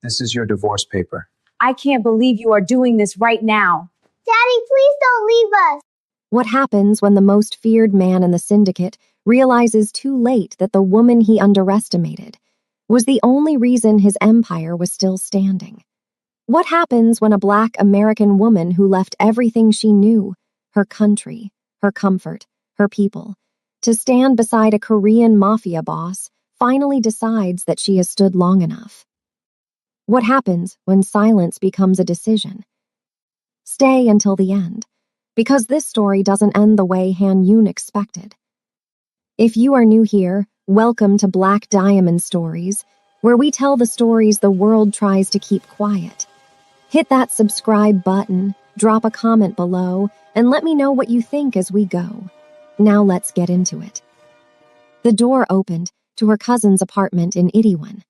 This is your divorce paper. I can't believe you are doing this right now. Daddy, please don't leave us. What happens when the most feared man in the syndicate realizes too late that the woman he underestimated was the only reason his empire was still standing? What happens when a Black American woman who left everything she knew, her country, her comfort, her people, to stand beside a Korean mafia boss, finally decides that she has stood long enough? What happens when silence becomes a decision? Stay until the end, because this story doesn't end the way Han Yoon expected. If you are new here, welcome to Black Diamond Stories, where we tell the stories the world tries to keep quiet. Hit that subscribe button, drop a comment below, and let me know what you think as we go. Now let's get into it. The door opened to her cousin's apartment in Itaewon.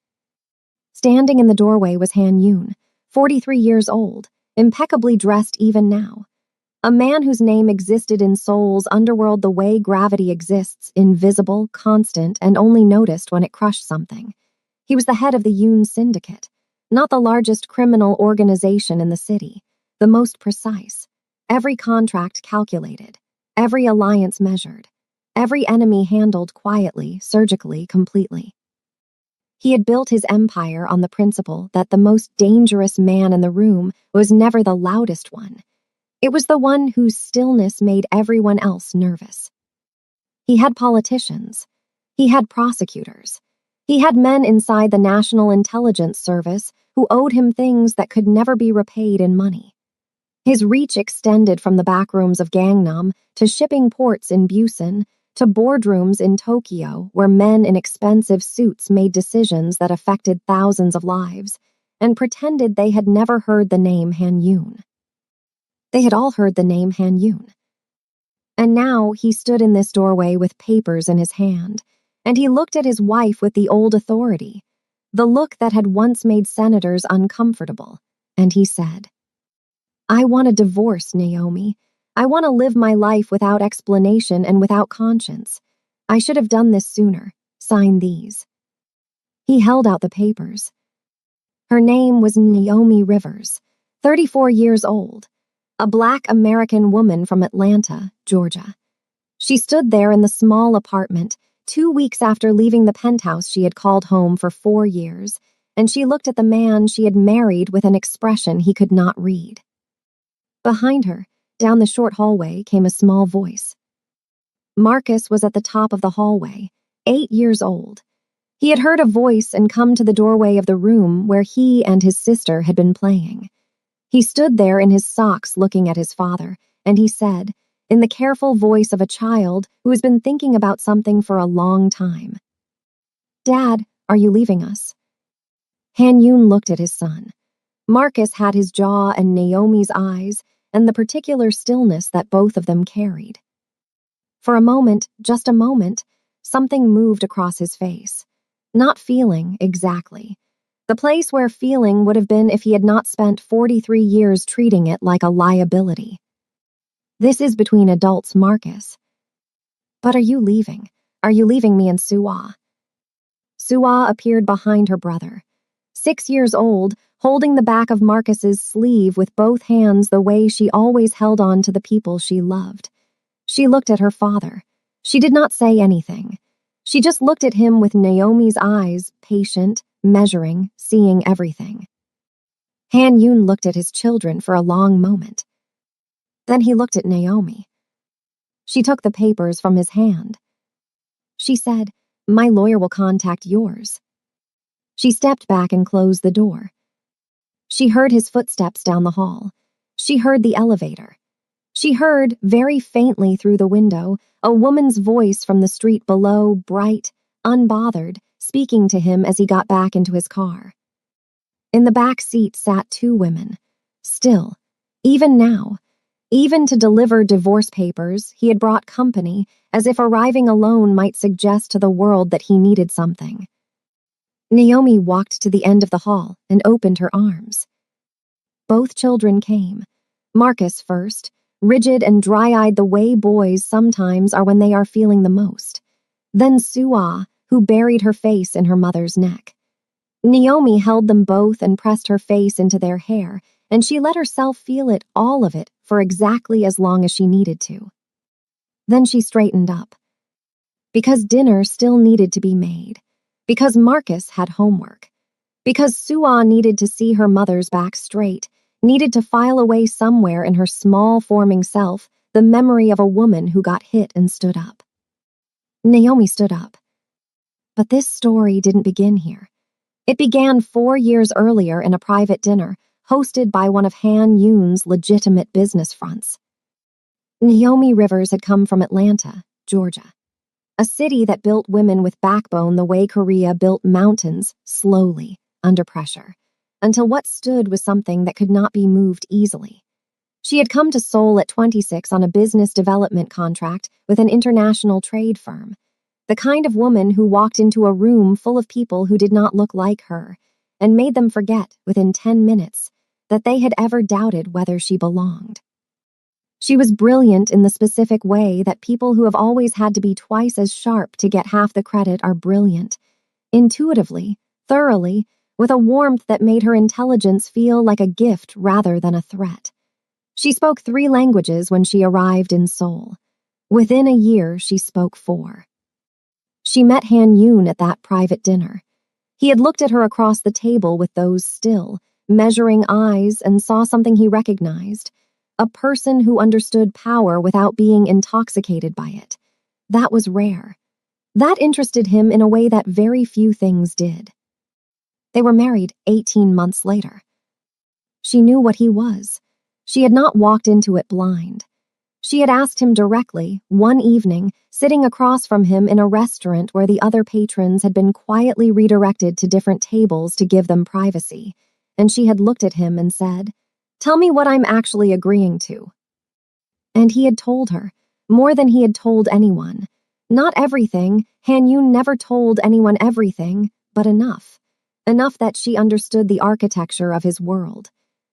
Standing in the doorway was Han Yoon, 43 years old, impeccably dressed even now. A man whose name existed in Seoul's underworld the way gravity exists, invisible, constant, and only noticed when it crushed something. He was the head of the Yoon Syndicate, not the largest criminal organization in the city, the most precise. Every contract calculated, every alliance measured, every enemy handled quietly, surgically, completely. He had built his empire on the principle that the most dangerous man in the room was never the loudest one. It was the one whose stillness made everyone else nervous. He had politicians. He had prosecutors. He had men inside the National Intelligence Service who owed him things that could never be repaid in money. His reach extended from the backrooms of Gangnam to shipping ports in Busan to boardrooms in Tokyo where men in expensive suits made decisions that affected thousands of lives and pretended they had never heard the name Han Yoon. They had all heard the name Han Yoon. And now he stood in this doorway with papers in his hand, and he looked at his wife with the old authority, the look that had once made senators uncomfortable, and he said, "I want a divorce, Naomi. I want to live my life without explanation and without conscience. I should have done this sooner. Sign these." He held out the papers. Her name was Naomi Rivers, 34 years old, a Black American woman from Atlanta, Georgia. She stood there in the small apartment 2 weeks after leaving the penthouse she had called home for 4 years, and she looked at the man she had married with an expression he could not read. Behind her, down the short hallway, came a small voice. Marcus was at the top of the hallway, 8 years old. He had heard a voice and come to the doorway of the room where he and his sister had been playing. He stood there in his socks looking at his father, and he said, in the careful voice of a child who has been thinking about something for a long time, "Dad, are you leaving us?" Han Yoon looked at his son. Marcus had his jaw and Naomi's eyes, and the particular stillness that both of them carried. For a moment, just a moment, something moved across his face. Not feeling, exactly. The place where feeling would have been if he had not spent 43 years treating it like a liability. "This is between adults, Marcus." "But are you leaving? Are you leaving me and Suwa?" Suwa appeared behind her brother. 6 years old, holding the back of Marcus's sleeve with both hands the way she always held on to the people she loved. She looked at her father. She did not say anything. She just looked at him with Naomi's eyes, patient, measuring, seeing everything. Han Yoon looked at his children for a long moment. Then he looked at Naomi. She took the papers from his hand. She said, "My lawyer will contact yours." She stepped back and closed the door. She heard his footsteps down the hall. She heard the elevator. She heard, very faintly through the window, a woman's voice from the street below, bright, unbothered, speaking to him as he got back into his car. In the back seat sat 2 women. Still, even now, even to deliver divorce papers, he had brought company, as if arriving alone might suggest to the world that he needed something. Naomi walked to the end of the hall and opened her arms. Both children came. Marcus first, rigid and dry-eyed the way boys sometimes are when they are feeling the most. Then Suwa, who buried her face in her mother's neck. Naomi held them both and pressed her face into their hair, and she let herself feel it, all of it, for exactly as long as she needed to. Then she straightened up. Because dinner still needed to be made. Because Marcus had homework. Because Sua needed to see her mother's back straight, needed to file away somewhere in her small forming self the memory of a woman who got hit and stood up. Naomi stood up. But this story didn't begin here. It began 4 years earlier in a private dinner hosted by one of Han Yoon's legitimate business fronts. Naomi Rivers had come from Atlanta, Georgia, a city that built women with backbone the way Korea built mountains, slowly, under pressure, until what stood was something that could not be moved easily. She had come to Seoul at 26 on a business development contract with an international trade firm, the kind of woman who walked into a room full of people who did not look like her and made them forget within 10 minutes that they had ever doubted whether she belonged. She was brilliant in the specific way that people who have always had to be twice as sharp to get half the credit are brilliant, intuitively, thoroughly, with a warmth that made her intelligence feel like a gift rather than a threat. She spoke 3 languages when she arrived in Seoul. Within a year, she spoke 4. She met Han Yoon at that private dinner. He had looked at her across the table with those still, measuring eyes and saw something he recognized, a person who understood power without being intoxicated by it. That was rare. That interested him in a way that very few things did. They were married 18 months later. She knew what he was. She had not walked into it blind. She had asked him directly, one evening, sitting across from him in a restaurant where the other patrons had been quietly redirected to different tables to give them privacy, and she had looked at him and said, "Tell me what I'm actually agreeing to." And he had told her, more than he had told anyone. Not everything, Han Yoon never told anyone everything, but enough. Enough that she understood the architecture of his world.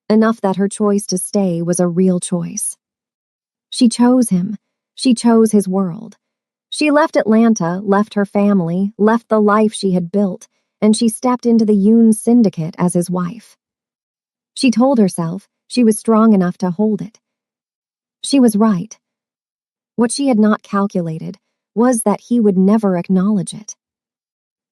Enough that her choice to stay was a real choice. She chose him. She chose his world. She left Atlanta, left her family, left the life she had built, and she stepped into the Yoon syndicate as his wife. She told herself she was strong enough to hold it. She was right. What she had not calculated was that he would never acknowledge it.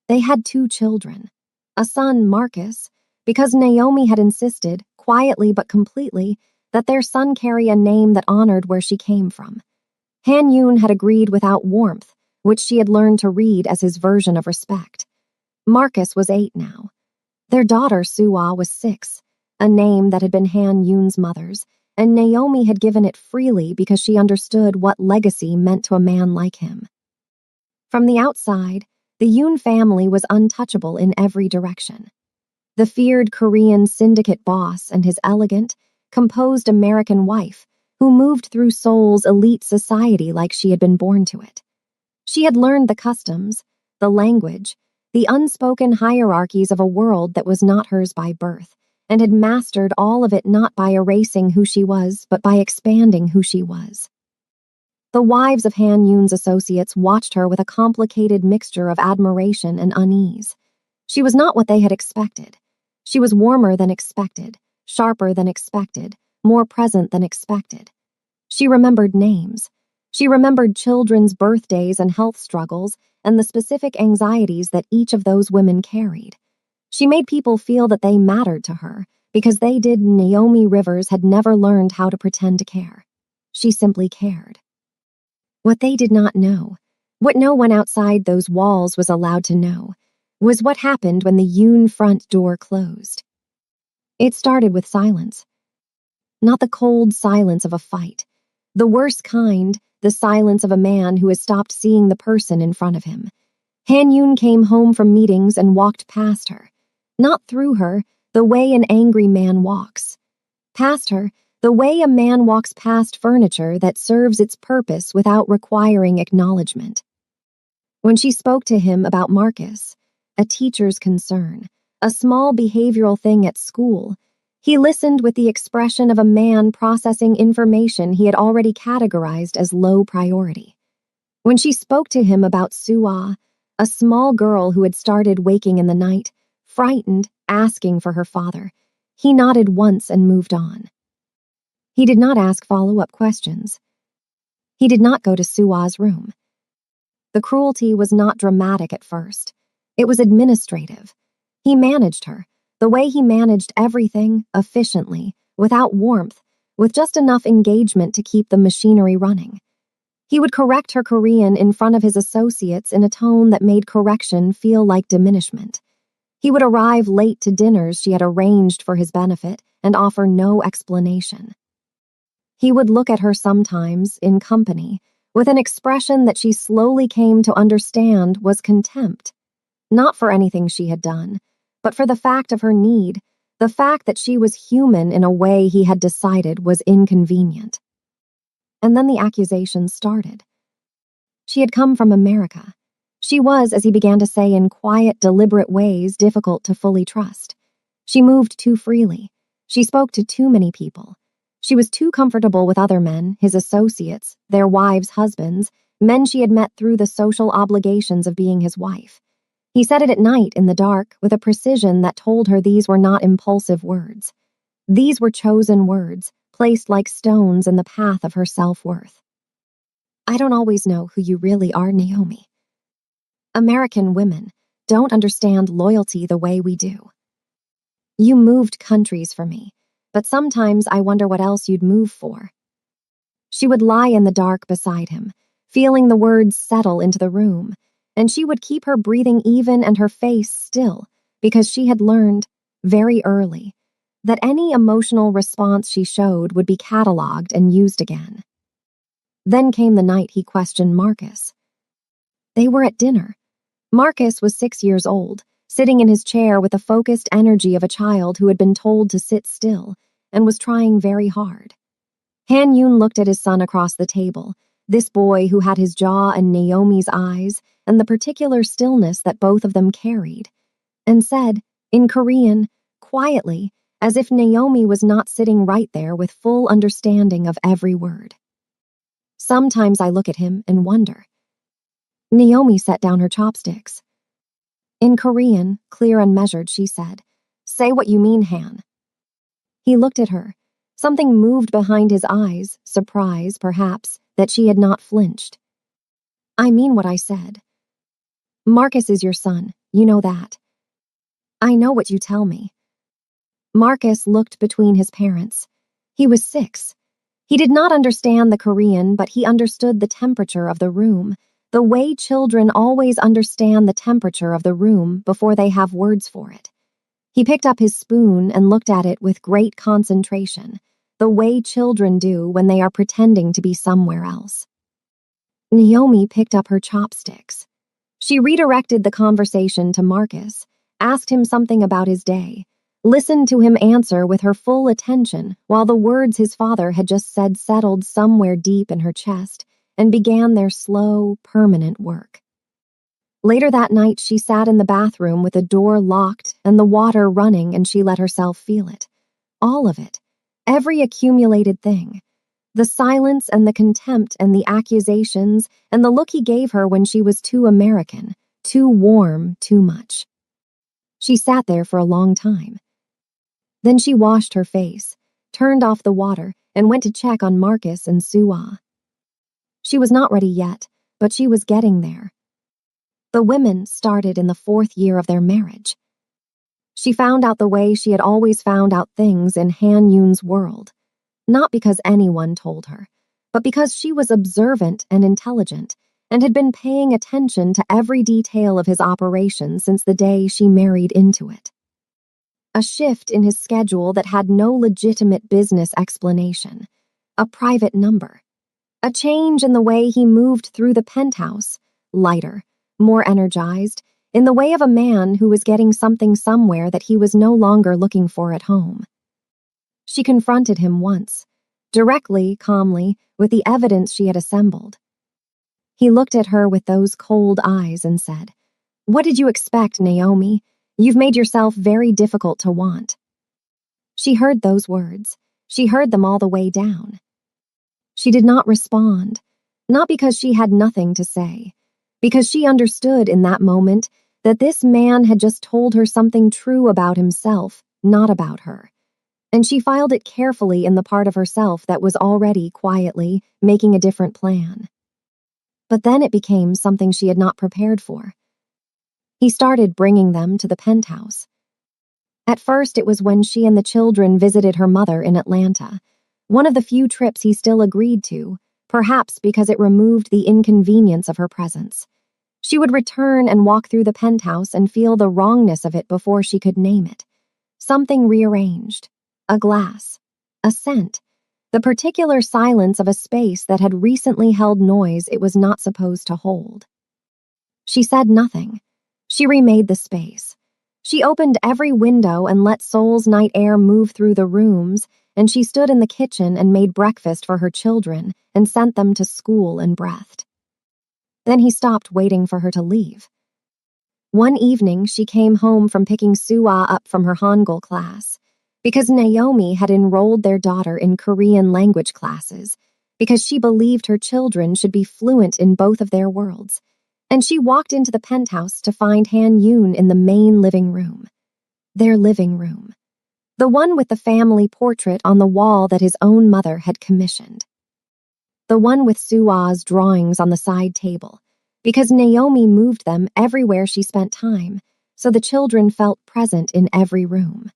They had 2 children. A son, Marcus, because Naomi had insisted, quietly but completely, that their son carry a name that honored where she came from. Han Yoon had agreed without warmth, which she had learned to read as his version of respect. Marcus was 8 now. Their daughter, Sua, was 6, a name that had been Han Yoon's mother's, and Naomi had given it freely because she understood what legacy meant to a man like him. From the outside, the Yoon family was untouchable in every direction. The feared Korean syndicate boss and his elegant, composed American wife, who moved through Seoul's elite society like she had been born to it. She had learned the customs, the language, the unspoken hierarchies of a world that was not hers by birth, and had mastered all of it not by erasing who she was, but by expanding who she was. The wives of Han Yoon's associates watched her with a complicated mixture of admiration and unease. She was not what they had expected. She was warmer than expected, sharper than expected, more present than expected. She remembered names. She remembered children's birthdays and health struggles and the specific anxieties that each of those women carried. She made people feel that they mattered to her because they did. Naomi Rivers had never learned how to pretend to care. She simply cared. What they did not know, what no one outside those walls was allowed to know, was what happened when the Yoon front door closed. It started with silence. Not the cold silence of a fight. The worst kind, the silence of a man who has stopped seeing the person in front of him. Han Yoon came home from meetings and walked past her. Not through her, the way an angry man walks. Past her, the way a man walks past furniture that serves its purpose without requiring acknowledgement. When she spoke to him about Marcus, a teacher's concern, a small behavioral thing at school, he listened with the expression of a man processing information he had already categorized as low priority. When she spoke to him about Sua, a small girl who had started waking in the night, frightened, asking for her father. He nodded once and moved on. He did not ask follow-up questions. He did not go to Sua's room. The cruelty was not dramatic at first. It was administrative. He managed her, the way he managed everything, efficiently, without warmth, with just enough engagement to keep the machinery running. He would correct her Korean in front of his associates in a tone that made correction feel like diminishment. He would arrive late to dinners she had arranged for his benefit and offer no explanation. He would look at her sometimes, in company, with an expression that she slowly came to understand was contempt, not for anything she had done, but for the fact of her need, the fact that she was human in a way he had decided was inconvenient. And then the accusations started. She had come from America. She was, as he began to say in quiet, deliberate ways, difficult to fully trust. She moved too freely. She spoke to too many people. She was too comfortable with other men, his associates, their wives' husbands, men she had met through the social obligations of being his wife. He said it at night in the dark with a precision that told her these were not impulsive words. These were chosen words, placed like stones in the path of her self-worth. I don't always know who you really are, Naomi. American women don't understand loyalty the way we do. You moved countries for me, but sometimes I wonder what else you'd move for. She would lie in the dark beside him, feeling the words settle into the room, and she would keep her breathing even and her face still, because she had learned, very early, that any emotional response she showed would be catalogued and used again. Then came the night he questioned Marcus. They were at dinner. Marcus was 6 years old, sitting in his chair with the focused energy of a child who had been told to sit still and was trying very hard. Han Yun looked at his son across the table, this boy who had his jaw and Naomi's eyes and the particular stillness that both of them carried, and said, in Korean, quietly, as if Naomi was not sitting right there with full understanding of every word. Sometimes I look at him and wonder. Naomi set down her chopsticks. In Korean, clear and measured, she said, "Say what you mean, Han." He looked at her. Something moved behind his eyes, surprise, perhaps, that she had not flinched. I mean what I said. Marcus is your son, you know that. I know what you tell me. Marcus looked between his parents. He was 6. He did not understand the Korean, but he understood the temperature of the room, the way children always understand the temperature of the room before they have words for it. He picked up his spoon and looked at it with great concentration, the way children do when they are pretending to be somewhere else. Naomi picked up her chopsticks. She redirected the conversation to Marcus, asked him something about his day, listened to him answer with her full attention while the words his father had just said settled somewhere deep in her chest and began their slow, permanent work. Later that night, she sat in the bathroom with the door locked and the water running, and she let herself feel it. All of it. Every accumulated thing. The silence and the contempt and the accusations and the look he gave her when she was too American, too warm, too much. She sat there for a long time. Then she washed her face, turned off the water, and went to check on Marcus and Sua. She was not ready yet, but she was getting there. The women started in the 4th year of their marriage. She found out the way she had always found out things in Han Yun's world, not because anyone told her, but because she was observant and intelligent and had been paying attention to every detail of his operation since the day she married into it. A shift in his schedule that had no legitimate business explanation, a private number. A change in the way he moved through the penthouse, lighter, more energized, in the way of a man who was getting something somewhere that he was no longer looking for at home. She confronted him once, directly, calmly, with the evidence she had assembled. He looked at her with those cold eyes and said, "What did you expect, Naomi? You've made yourself very difficult to want." She heard those words. She heard them all the way down. She did not respond, not because she had nothing to say, because she understood in that moment that this man had just told her something true about himself, not about her. And she filed it carefully in the part of herself that was already quietly making a different plan. But then it became something she had not prepared for. He started bringing them to the penthouse. At first, it was when she and the children visited her mother in Atlanta, one of the few trips he still agreed to, perhaps because it removed the inconvenience of her presence. She would return and walk through the penthouse and feel the wrongness of it before she could name it. Something rearranged. A glass. A scent. The particular silence of a space that had recently held noise it was not supposed to hold. She said nothing. She remade the space. She opened every window and let Soul's night air move through the rooms, and she stood in the kitchen and made breakfast for her children and sent them to school and breathed. Then he stopped waiting for her to leave. One evening, she came home from picking Suwa up from her Hangul class, because Naomi had enrolled their daughter in Korean language classes, because she believed her children should be fluent in both of their worlds, and she walked into the penthouse to find Han Yoon in the main living room. Their living room. The one with the family portrait on the wall that his own mother had commissioned. The one with Suwa's drawings on the side table, because Naomi moved them everywhere she spent time, so the children felt present in every room.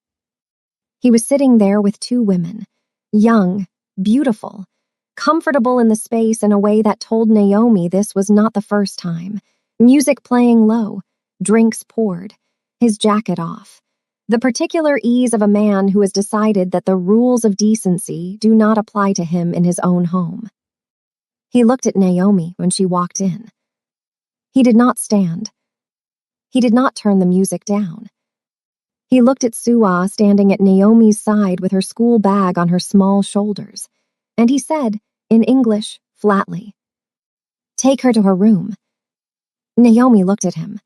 He was sitting there with two women, young, beautiful, comfortable in the space in a way that told Naomi this was not the first time. Music playing low, drinks poured, his jacket off. The particular ease of a man who has decided that the rules of decency do not apply to him in his own home. He looked at Naomi when she walked in. He did not stand. He did not turn the music down. He looked at Suwa standing at Naomi's side with her school bag on her small shoulders, and he said, in English, flatly, "Take her to her room." Naomi looked at him.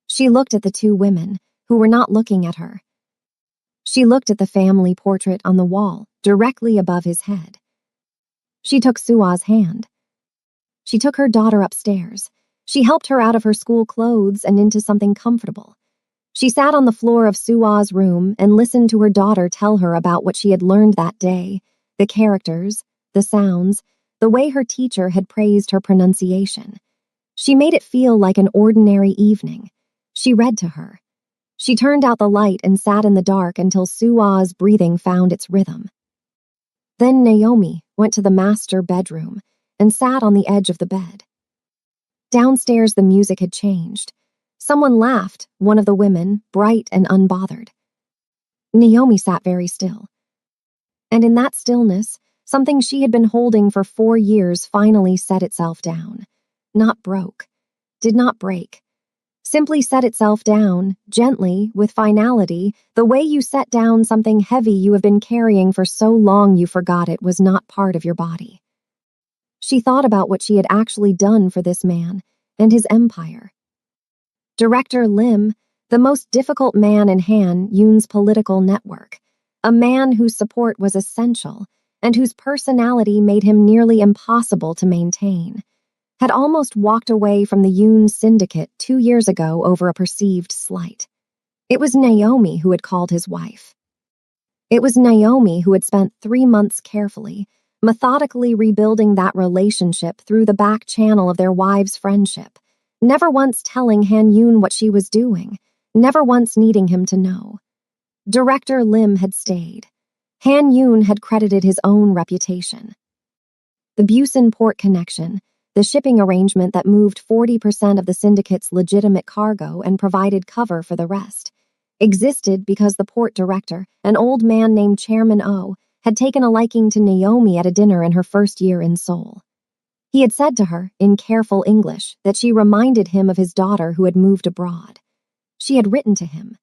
She looked at the two women, who were not looking at her. She looked at the family portrait on the wall, directly above his head. She took Suwa's hand. She took her daughter upstairs. She helped her out of her school clothes and into something comfortable. She sat on the floor of Suwa's room and listened to her daughter tell her about what she had learned that day, the characters, the sounds, the way her teacher had praised her pronunciation. She made it feel like an ordinary evening. She read to her. She turned out the light and sat in the dark until Suwa's breathing found its rhythm. Then Naomi went to the master bedroom and sat on the edge of the bed. Downstairs the music had changed. Someone laughed, one of the women, bright and unbothered. Naomi sat very still. And in that stillness, something she had been holding for 4 years finally set itself down. Not broke. Did not break. Simply set itself down, gently, with finality, the way you set down something heavy you have been carrying for so long you forgot it was not part of your body. She thought about what she had actually done for this man and his empire. Director Lim, the most difficult man in Han Yoon's political network, a man whose support was essential and whose personality made him nearly impossible to maintain, had almost walked away from the Yoon syndicate 2 years ago over a perceived slight. It was Naomi who had called his wife. It was Naomi who had spent 3 months carefully, methodically rebuilding that relationship through the back channel of their wives' friendship, never once telling Han Yoon what she was doing, never once needing him to know. Director Lim had stayed. Han Yoon had credited his own reputation. The Busan port connection, the shipping arrangement that moved 40% of the syndicate's legitimate cargo and provided cover for the rest, existed because the port director, an old man named Chairman Oh, had taken a liking to Naomi at a dinner in her first year in Seoul. He had said to her, in careful English, that she reminded him of his daughter who had moved abroad. She had written to him.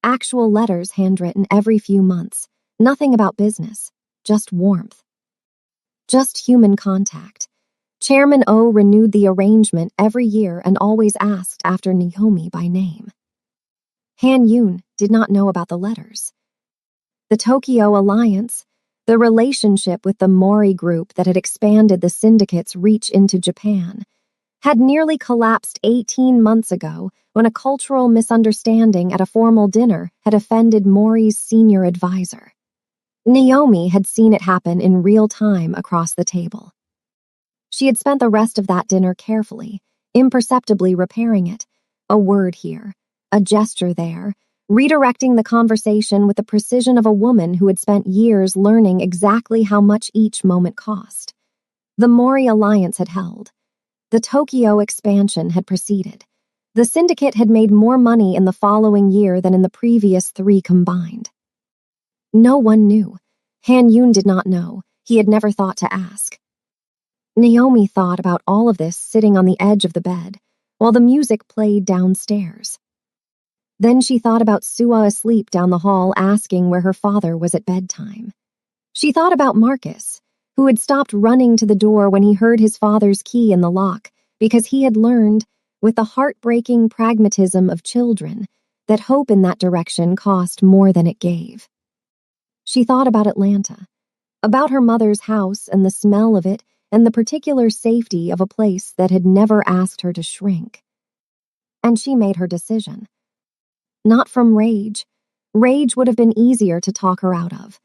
Actual letters handwritten every few months. Nothing about business. Just warmth. Just human contact. Chairman Oh renewed the arrangement every year and always asked after Naomi by name. Han Yoon did not know about the letters. The Tokyo Alliance, the relationship with the Mori group that had expanded the syndicate's reach into Japan, had nearly collapsed 18 months ago when a cultural misunderstanding at a formal dinner had offended Maury's senior advisor. Naomi had seen it happen in real time across the table. She had spent the rest of that dinner carefully, imperceptibly repairing it, a word here, a gesture there, redirecting the conversation with the precision of a woman who had spent years learning exactly how much each moment cost. The Mori alliance had held. The Tokyo expansion had proceeded. The syndicate had made more money in the following year than in the previous 3 combined. No one knew. Han Yun did not know. He had never thought to ask. Naomi thought about all of this sitting on the edge of the bed, while the music played downstairs. Then she thought about Sua asleep down the hall asking where her father was at bedtime. She thought about Marcus, who had stopped running to the door when he heard his father's key in the lock because he had learned, with the heartbreaking pragmatism of children, that hope in that direction cost more than it gave. She thought about Atlanta, about her mother's house and the smell of it and the particular safety of a place that had never asked her to shrink. And she made her decision. Not from rage. Rage would have been easier to talk her out of.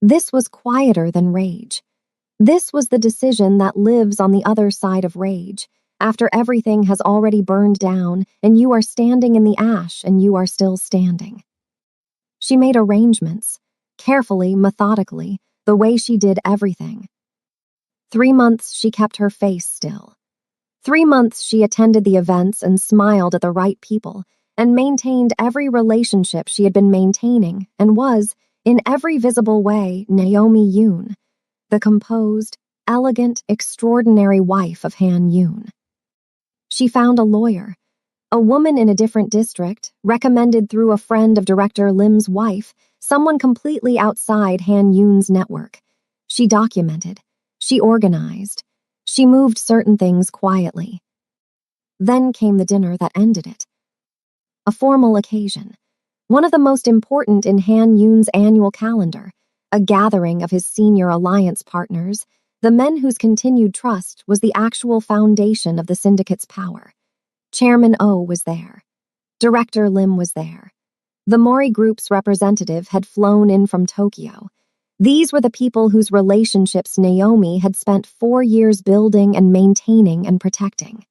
This was quieter than rage. This was the decision that lives on the other side of rage, after everything has already burned down and you are standing in the ash and you are still standing. She made arrangements, carefully, methodically, the way she did everything. 3 months she kept her face still. 3 months she attended the events and smiled at the right people and maintained every relationship she had been maintaining and was, in every visible way, Naomi Yoon, the composed, elegant, extraordinary wife of Han Yoon. She found a lawyer, a woman in a different district, recommended through a friend of Director Lim's wife, someone completely outside Han Yoon's network. She documented. She organized. She moved certain things quietly. Then came the dinner that ended it. A formal occasion, one of the most important in Han Yoon's annual calendar, a gathering of his senior alliance partners, the men whose continued trust was the actual foundation of the syndicate's power. Chairman Oh was there. Director Lim was there. The Mori Group's representative had flown in from Tokyo. These were the people whose relationships Naomi had spent 4 years building and maintaining and protecting.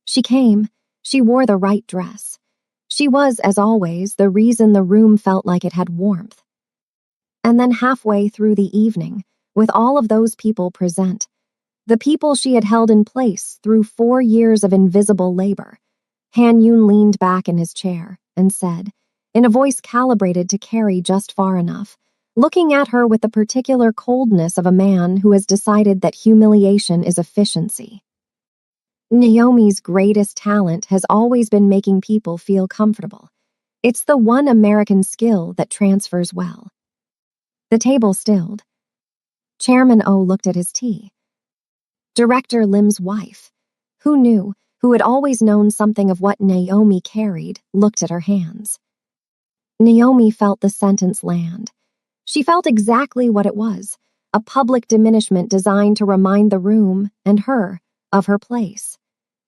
She came. She wore the right dress. She was, as always, the reason the room felt like it had warmth. And then halfway through the evening, with all of those people present, the people she had held in place through 4 years of invisible labor, Han Yun leaned back in his chair and said, in a voice calibrated to carry just far enough, looking at her with the particular coldness of a man who has decided that humiliation is efficiency. Naomi's greatest talent has always been making people feel comfortable. It's the one American skill that transfers well. The table stilled. Chairman O looked at his tea. Director Lim's wife, who knew, who had always known something of what Naomi carried, looked at her hands. Naomi felt the sentence land. She felt exactly what it was, a public diminishment designed to remind the room, and her, of her place.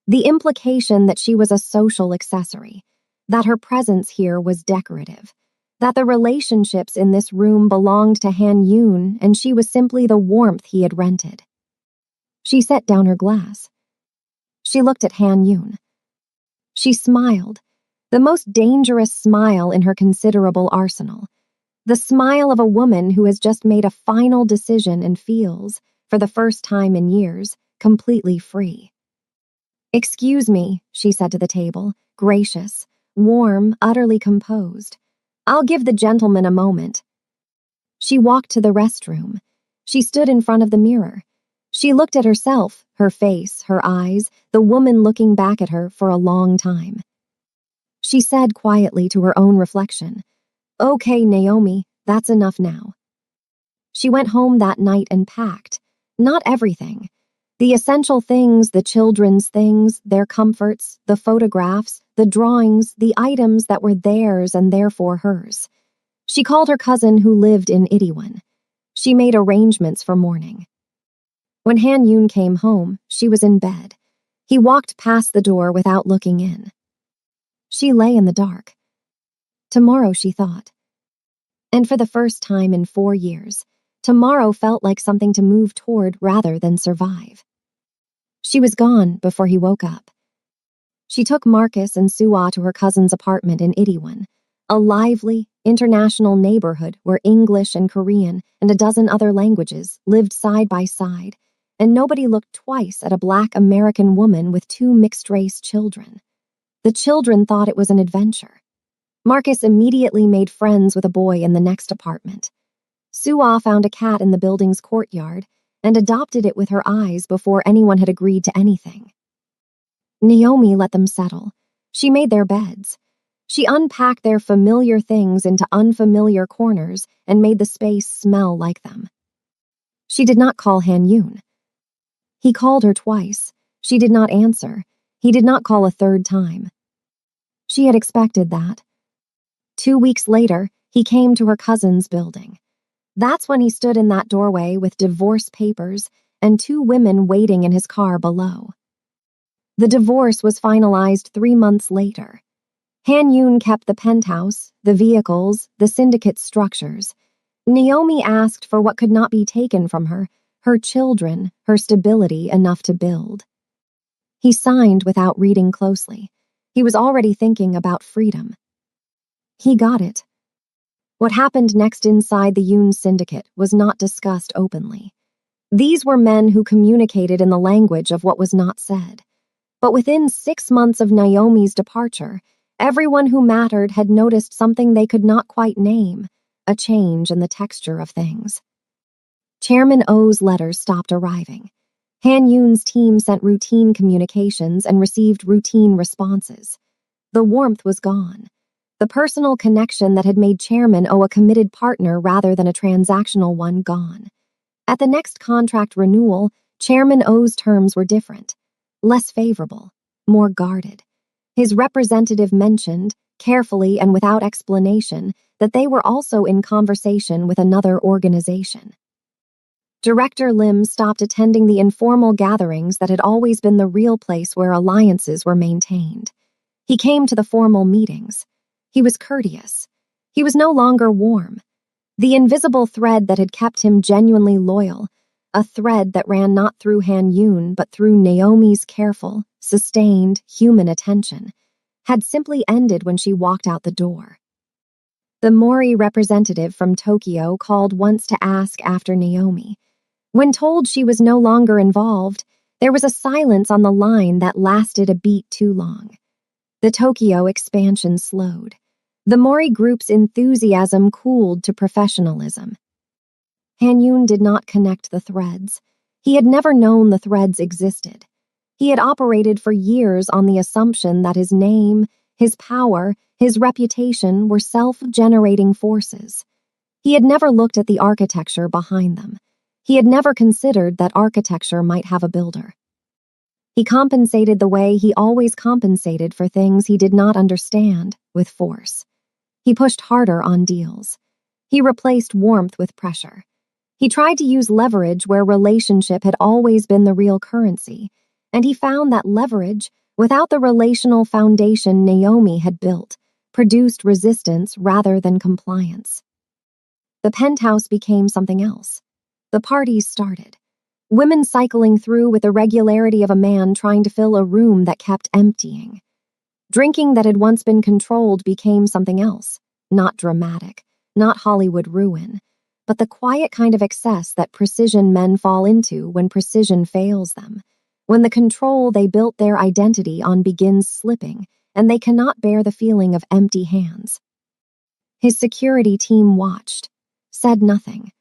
The implication that she was a social accessory, that her presence here was decorative, that the relationships in this room belonged to Han Yun and she was simply the warmth he had rented. She set down her glass. She looked at Han Yun. She smiled, the most dangerous smile in her considerable arsenal, the smile of a woman who has just made a final decision and feels, for the first time in years, completely free. "Excuse me," she said to the table, gracious, warm, utterly composed. "I'll give the gentleman a moment." She walked to the restroom. She stood in front of the mirror. She looked at herself, her face, her eyes, the woman looking back at her for a long time. She said quietly to her own reflection, "Okay, Naomi, that's enough now." She went home that night and packed, not everything. The essential things, the children's things, their comforts, the photographs, the drawings, the items that were theirs and therefore hers. She called her cousin who lived in Itaewon. She made arrangements for morning. When Han Yun came home, she was in bed. He walked past the door without looking in. She lay in the dark. Tomorrow, she thought. And for the first time in 4 years, tomorrow felt like something to move toward rather than survive. She was gone before he woke up. She took Marcus and Suwa to her cousin's apartment in Itaewon, a lively, international neighborhood where English and Korean and a dozen other languages lived side by side, and nobody looked twice at a Black American woman with 2 mixed-race children. The children thought it was an adventure. Marcus immediately made friends with a boy in the next apartment. Suwa found a cat in the building's courtyard and adopted it with her eyes before anyone had agreed to anything. Naomi let them settle. She made their beds. She unpacked their familiar things into unfamiliar corners and made the space smell like them. She did not call Han-Yoon. He called her twice. She did not answer. He did not call a third time. She had expected that. 2 weeks later, he came to her cousin's building. That's when he stood in that doorway with divorce papers and 2 women waiting in his car below. The divorce was finalized 3 months later. Han-Yoon kept the penthouse, the vehicles, the syndicate's structures. Naomi asked for what could not be taken from her, her children, her stability enough to build. He signed without reading closely. He was already thinking about freedom. He got it. What happened next inside the Yoon syndicate was not discussed openly. These were men who communicated in the language of what was not said. But within 6 months of Naomi's departure, everyone who mattered had noticed something they could not quite name, a change in the texture of things. Chairman Oh's letters stopped arriving. Han-Yoon's team sent routine communications and received routine responses. The warmth was gone. The personal connection that had made Chairman Oh a committed partner rather than a transactional one gone. At the next contract renewal, Chairman Oh's terms were different, less favorable, more guarded. His representative mentioned, carefully and without explanation, that they were also in conversation with another organization. Director Lim stopped attending the informal gatherings that had always been the real place where alliances were maintained. He came to the formal meetings. He was courteous. He was no longer warm. The invisible thread that had kept him genuinely loyal, a thread that ran not through Han-Yoon but through Naomi's careful, sustained, human attention, had simply ended when she walked out the door. The Mori representative from Tokyo called once to ask after Naomi. When told she was no longer involved, there was a silence on the line that lasted a beat too long. The Tokyo expansion slowed. The Mori group's enthusiasm cooled to professionalism. Han-Yoon did not connect the threads. He had never known the threads existed. He had operated for years on the assumption that his name, his power, his reputation were self-generating forces. He had never looked at the architecture behind them. He had never considered that architecture might have a builder. He compensated the way he always compensated for things he did not understand, with force. He pushed harder on deals. He replaced warmth with pressure. He tried to use leverage where relationship had always been the real currency, and he found that leverage, without the relational foundation Naomi had built, produced resistance rather than compliance. The penthouse became something else. The parties started. Women cycling through with the regularity of a man trying to fill a room that kept emptying. Drinking that had once been controlled became something else, not dramatic, not Hollywood ruin, but the quiet kind of excess that precision men fall into when precision fails them, when the control they built their identity on begins slipping, and they cannot bear the feeling of empty hands. His security team watched, said nothing.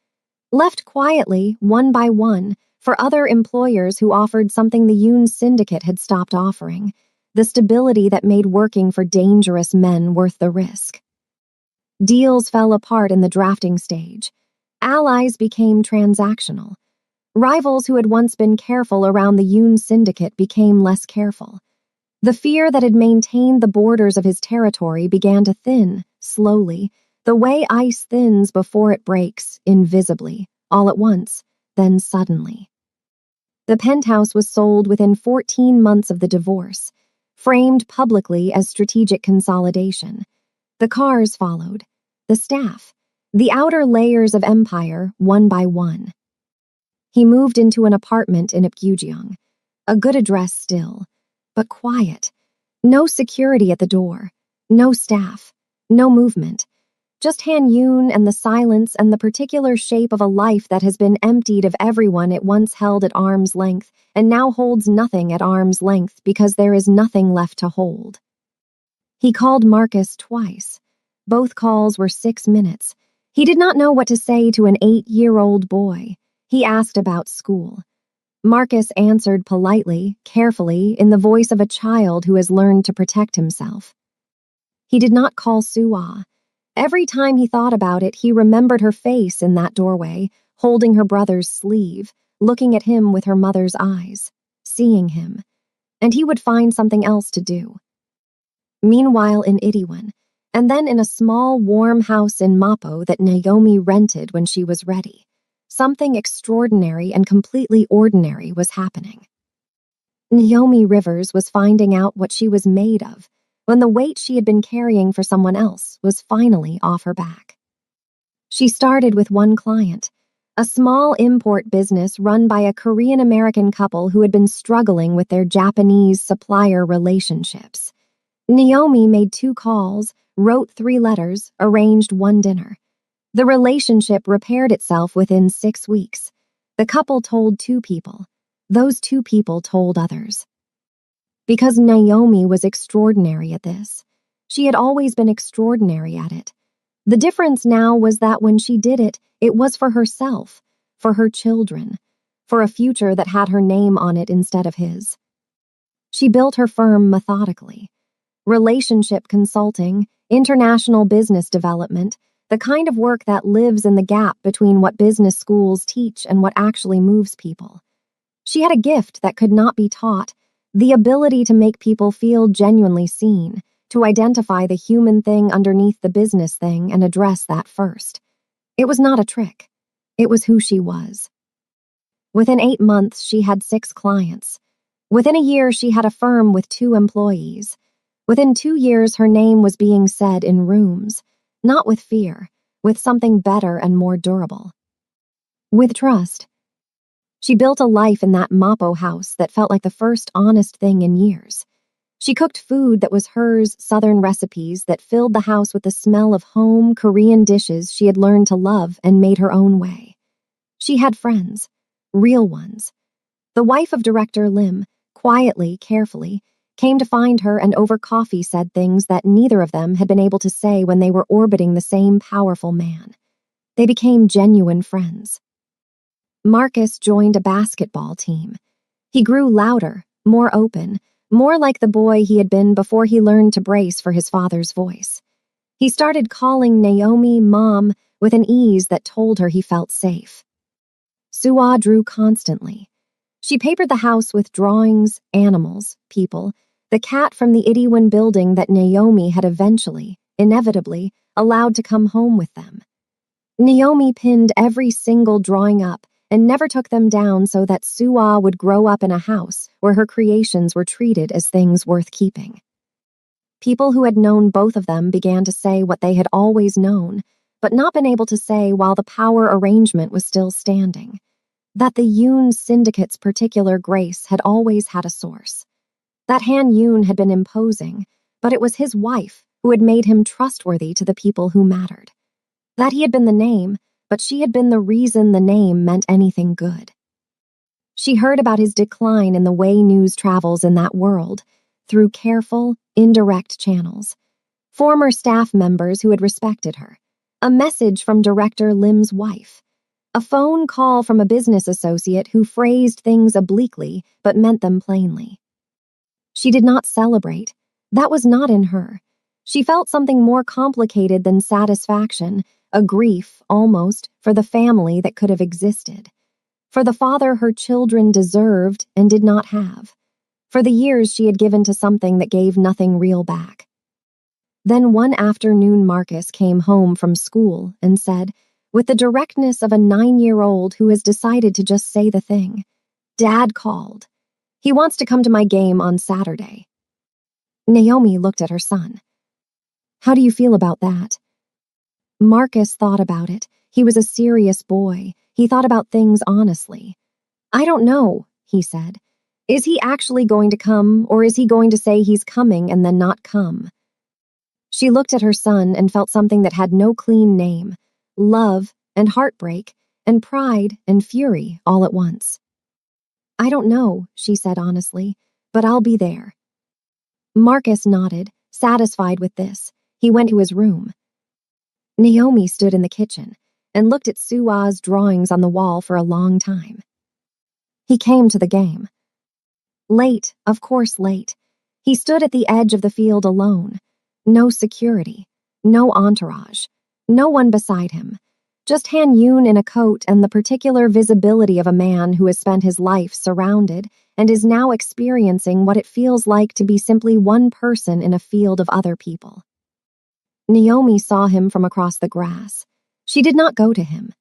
Left quietly, one by one, for other employers who offered something the Yoon syndicate had stopped offering, the stability that made working for dangerous men worth the risk. Deals fell apart in the drafting stage. Allies became transactional. Rivals who had once been careful around the Yoon syndicate became less careful. The fear that had maintained the borders of his territory began to thin, slowly, the way ice thins before it breaks, invisibly, all at once, then suddenly. The penthouse was sold within 14 months of the divorce, framed publicly as strategic consolidation. The cars followed, the staff, the outer layers of empire, one by one. He moved into an apartment in Apgujeong, a good address still, but quiet. No security at the door, no staff, no movement. Just Han Yoon and the silence and the particular shape of a life that has been emptied of everyone it once held at arm's length and now holds nothing at arm's length because there is nothing left to hold. He called Marcus twice. Both calls were 6 minutes. He did not know what to say to an 8-year-old boy. He asked about school. Marcus answered politely, carefully, in the voice of a child who has learned to protect himself. He did not call Suah. Every time he thought about it, he remembered her face in that doorway, holding her brother's sleeve, looking at him with her mother's eyes, seeing him. And he would find something else to do. Meanwhile in Itaewon, and then in a small, warm house in Mapo that Naomi rented when she was ready, something extraordinary and completely ordinary was happening. Naomi Rivers was finding out what she was made of when the weight she had been carrying for someone else was finally off her back. She started with one client, a small import business run by a Korean-American couple who had been struggling with their Japanese supplier relationships. Naomi made 2 calls, wrote 3 letters, arranged 1 dinner. The relationship repaired itself within 6 weeks. The couple told 2 people. Those 2 people told others. Because Naomi was extraordinary at this. She had always been extraordinary at it. The difference now was that when she did it, it was for herself, for her children, for a future that had her name on it instead of his. She built her firm methodically. Relationship consulting, international business development, the kind of work that lives in the gap between what business schools teach and what actually moves people. She had a gift that could not be taught, the ability to make people feel genuinely seen, to identify the human thing underneath the business thing and address that first. It was not a trick. It was who she was. Within 8 months, she had 6 clients. Within a year, she had a firm with 2 employees. Within 2 years, her name was being said in rooms, not with fear, with something better and more durable. With trust. She built a life in that Mapo house that felt like the first honest thing in years. She cooked food that was hers, Southern recipes that filled the house with the smell of home, Korean dishes she had learned to love and made her own way. She had friends, real ones. The wife of Director Lim, quietly, carefully, came to find her and over coffee said things that neither of them had been able to say when they were orbiting the same powerful man. They became genuine friends. Marcus joined a basketball team. He grew louder, more open, more like the boy he had been before he learned to brace for his father's voice. He started calling Naomi Mom with an ease that told her he felt safe. Suah drew constantly. She papered the house with drawings, animals, people, the cat from the Itaewon building that Naomi had eventually, inevitably, allowed to come home with them. Naomi pinned every single drawing up and never took them down so that Suah would grow up in a house where her creations were treated as things worth keeping. People who had known both of them began to say what they had always known, but not been able to say while the power arrangement was still standing, that the Yoon syndicate's particular grace had always had a source. That Han Yoon had been imposing, but it was his wife who had made him trustworthy to the people who mattered. That he had been the name, but she had been the reason the name meant anything good. She heard about his decline in the way news travels in that world, through careful, indirect channels. Former staff members who had respected her. A message from Director Lim's wife. A phone call from a business associate who phrased things obliquely but meant them plainly. She did not celebrate. That was not in her. She felt something more complicated than satisfaction, a grief, almost, for the family that could have existed. For the father her children deserved and did not have. For the years she had given to something that gave nothing real back. Then one afternoon Marcus came home from school and said, with the directness of a 9-year-old who has decided to just say the thing, Dad called. He wants to come to my game on Saturday. Naomi looked at her son. How do you feel about that? Marcus thought about it. He was a serious boy. He thought about things honestly. I don't know, he said. Is he actually going to come, or is he going to say he's coming and then not come? She looked at her son and felt something that had no clean name. Love and heartbreak and pride and fury all at once. I don't know, she said honestly, but I'll be there. Marcus nodded, satisfied with this. He went to his room. Naomi stood in the kitchen and looked at Sua's drawings on the wall for a long time. He came to the game. Late, of course late. He stood at the edge of the field alone. No security, no entourage, no one beside him. Just Han Yun in a coat and the particular visibility of a man who has spent his life surrounded and is now experiencing what it feels like to be simply one person in a field of other people. Naomi saw him from across the grass. She did not go to him.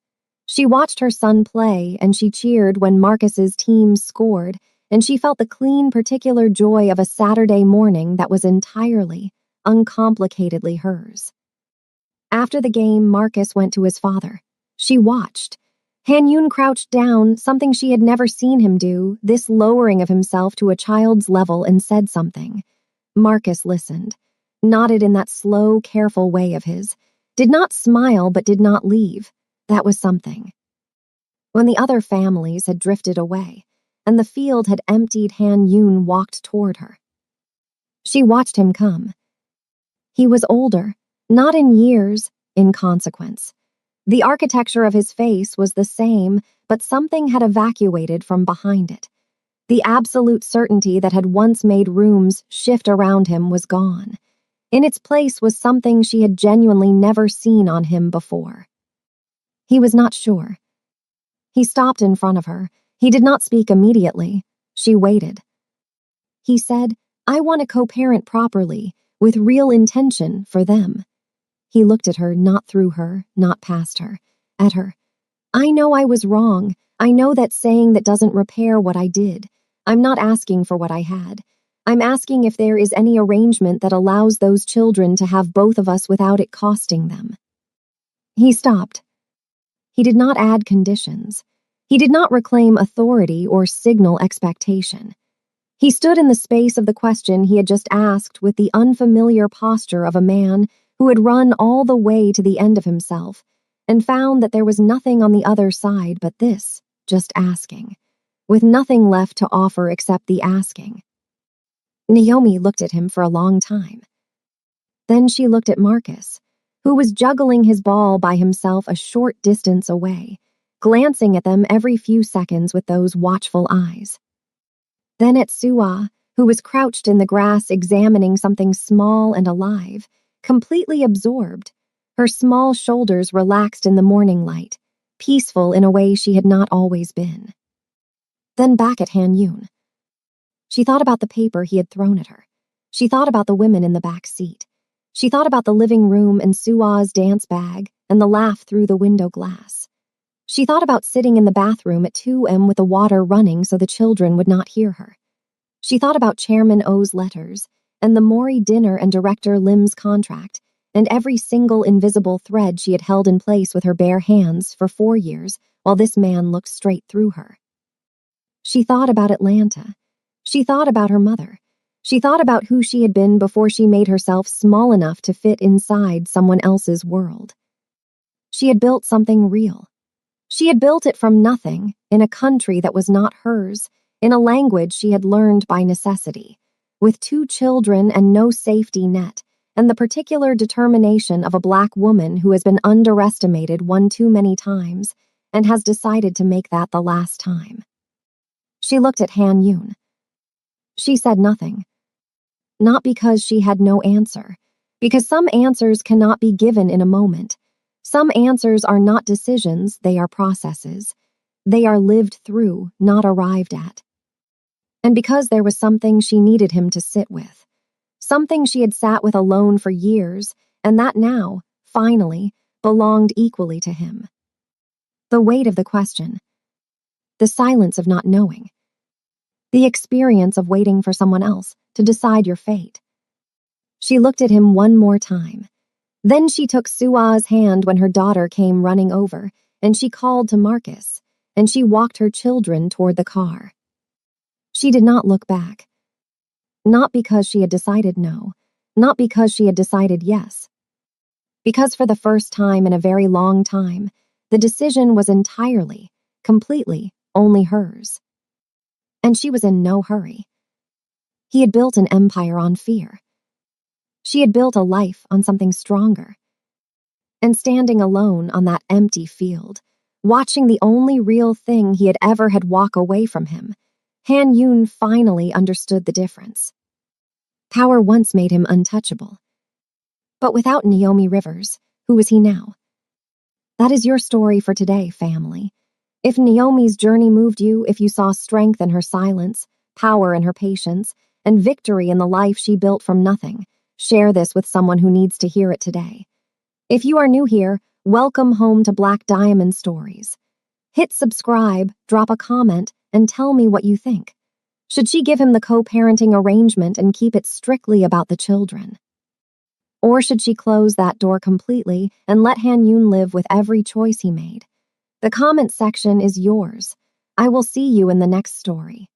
She watched her son play and she cheered when Marcus's team scored, and she felt the clean, particular joy of a Saturday morning that was entirely, uncomplicatedly hers. After the game, Marcus went to his father. She watched. Han Yun crouched down, something she had never seen him do, this lowering of himself to a child's level, and said something. Marcus listened, nodded in that slow, careful way of his, did not smile but did not leave. That was something. When the other families had drifted away, and the field had emptied, Han Yun walked toward her. She watched him come. He was older, not in years, in consequence. The architecture of his face was the same, but something had evacuated from behind it. The absolute certainty that had once made rooms shift around him was gone. In its place was something she had genuinely never seen on him before. He was not sure. He stopped in front of her. He did not speak immediately. She waited. He said, I want to co-parent properly, with real intention for them. He looked at her, not through her, not past her, at her. I know I was wrong. I know that saying that doesn't repair what I did. I'm not asking for what I had. I'm asking if there is any arrangement that allows those children to have both of us without it costing them. He stopped. He did not add conditions. He did not reclaim authority or signal expectation. He stood in the space of the question he had just asked with the unfamiliar posture of a man who had run all the way to the end of himself and found that there was nothing on the other side but this, just asking, with nothing left to offer except the asking. Naomi looked at him for a long time. Then she looked at Marcus, who was juggling his ball by himself a short distance away, glancing at them every few seconds with those watchful eyes. Then at Sua, who was crouched in the grass examining something small and alive, completely absorbed, her small shoulders relaxed in the morning light, peaceful in a way she had not always been. Then back at Han Yun. She thought about the paper he had thrown at her. She thought about the women in the back seat. She thought about the living room and Sua's dance bag and the laugh through the window glass. She thought about sitting in the bathroom at 2 a.m. with the water running so the children would not hear her. She thought about Chairman O's letters and the Mori dinner and Director Lim's contract and every single invisible thread she had held in place with her bare hands for 4 years while this man looked straight through her. She thought about Atlanta. She thought about her mother. She thought about who she had been before she made herself small enough to fit inside someone else's world. She had built something real. She had built it from nothing, in a country that was not hers, in a language she had learned by necessity, with 2 children and no safety net, and the particular determination of a Black woman who has been underestimated one too many times and has decided to make that the last time. She looked at Han Yun. She said nothing. Not because she had no answer, because some answers cannot be given in a moment. Some answers are not decisions, they are processes. They are lived through, not arrived at. And because there was something she needed him to sit with, something she had sat with alone for years, and that now, finally, belonged equally to him. The weight of the question. The silence of not knowing. The experience of waiting for someone else to decide your fate. She looked at him one more time. Then she took Sua's hand when her daughter came running over, and she called to Marcus, and she walked her children toward the car. She did not look back. Not because she had decided no, not because she had decided yes. Because for the first time in a very long time, the decision was entirely, completely, only hers. And she was in no hurry. He had built an empire on fear. She had built a life on something stronger. And standing alone on that empty field, watching the only real thing he had ever had walk away from him, Han Yun finally understood the difference. Power once made him untouchable. But without Naomi Rivers, who was he now? That is your story for today, family. If Naomi's journey moved you, if you saw strength in her silence, power in her patience, and victory in the life she built from nothing, share this with someone who needs to hear it today. If you are new here, welcome home to Black Diamond Stories. Hit subscribe, drop a comment, and tell me what you think. Should she give him the co-parenting arrangement and keep it strictly about the children? Or should she close that door completely and let Han Yun live with every choice he made? The comment section is yours. I will see you in the next story.